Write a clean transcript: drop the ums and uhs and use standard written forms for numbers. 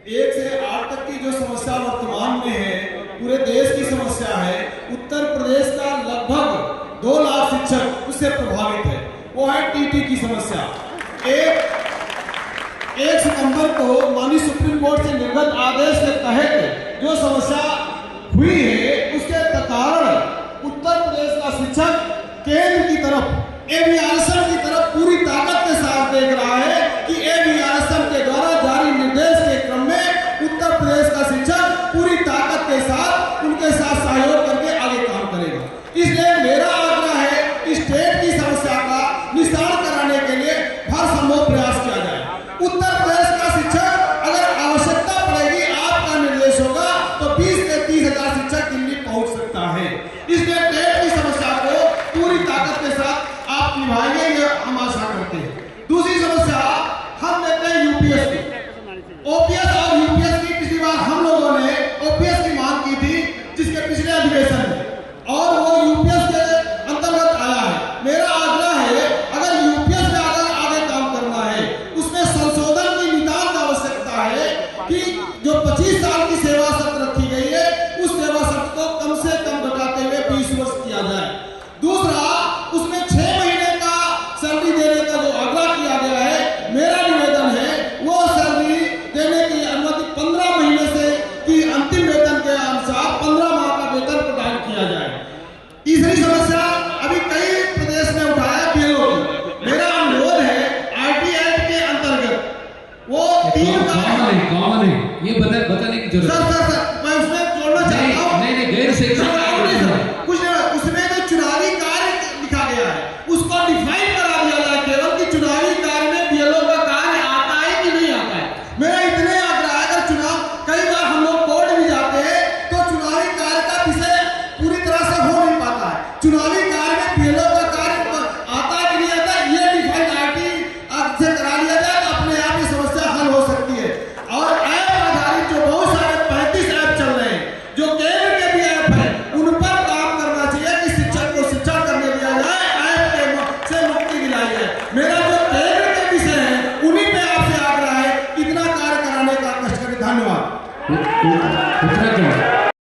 1 से 8 तक की जो समस्या वर्तमान में है, पूरे देश की समस्या है। उत्तर प्रदेश का लगभग 2 लाख शिक्षक उससे प्रभावित है। वो है टीटी की समस्या। 1 सितंबर को माननीय सुप्रीम कोर्ट से निर्गत आदेश के तहत जो समस्या हुई है, उसके कारण उत्तर प्रदेश का शिक्षक केंद्र की तरफ एबीआरएसएम की तरफ पूरी ताकत के साथ देख रहा है कि एबीआरएसएम के द्वारा जारी निर्देश के क्रम में उत्तर प्रदेश का शिक्षक पूरी ताकत के साथ उनके साथ सहयोग करके आगे काम करेगा। इसलिए मेरा आग्रह है कि स्टेट की समस्या का निस्तारण कराने के लिए हर संभव प्रयास किया जाए। उत्तर प्रदेश का शिक्षक अगर आवश्यकता पड़ेगी, आपका निर्देश होगा तो 20 से 30 हजार शिक्षक दिल्ली पहुंच सकता है। इसलिए स्टेट की समस्या को पूरी ताकत के साथ आप निभाएंगे, ये हम आशा करते हैं। दूसरी समस्या हम लेते हैं यूपीएस की। ओपीएस और यूपीएस की पिछली बार हम लोगों ने ओपीएस की मांग की थी, जिसके पिछले अधिवेशन में, और वो यूपीएस के अंतर्गत आया है। मेरा आग्रह है, अगर यूपीएस में अगर आगे काम करना है, उसमें संशोधन की नितांत आवश्यकता है कि जो 25 साल की सेवा शर्त रखी गई है, उस सेवा शर्त को कम से कम घटाते हुए 20 वर्ष किया जाए। दूसरा, उसमें 6 महीने का सैलरी देने का जो आग्रह किया गया है, मेरा निवेदन है वो सैलरी देने की अनुमति 15 महीने से की अंतिम वेतन के अनुसार 15 माह का वेतन प्रदान किया जाए। तीसरी समस्या अभी कई प्रदेश में उठाया बीएलओ की। मेरा अनुरोध है, आरटी एक्ट के अंतर्गत वो 3 कॉमन है, ये बताने की जरूरत है। सर मैं उसमें जोड़ना चाहता हूँ। नहीं गैर शिक्षण कुछ नहीं, उसमें जो चुनावी कार्य लिखा गया है उसको डिफाइन करा दिया जाए केवल कि चुनावी कार्य में बीएलओ का कार्य आता है कि नहीं आता है। मेरा इतने आग्रह है, अगर चुनाव कई बार हम लोग कोर्ट भी जाते हैं तो चुनावी कार्य का विषय पूरी तरह से हो नहीं पाता है। चुनावी कार्य में बीएलओ का कार्य आता है कि नहीं आता है, ये डिफाइन आरटी से करा लिया जाए तो अपने आप ही समस्या हल हो सकती है। और ऐप आधारित जो बहुत सारे 35 ऐप चल रहे हैं, जो केंद्र के भी ऐप है, उन पर काम करना चाहिए कि शिक्षक को शिक्षा करने दिया जाए, ऐप के से मुक्ति दिलाई जाए। मेरा जो केंद्र के विषय है, उन्हीं पे आपसे आग्रह है, इतना कार्य कराने का कष्ट करें। धन्यवाद।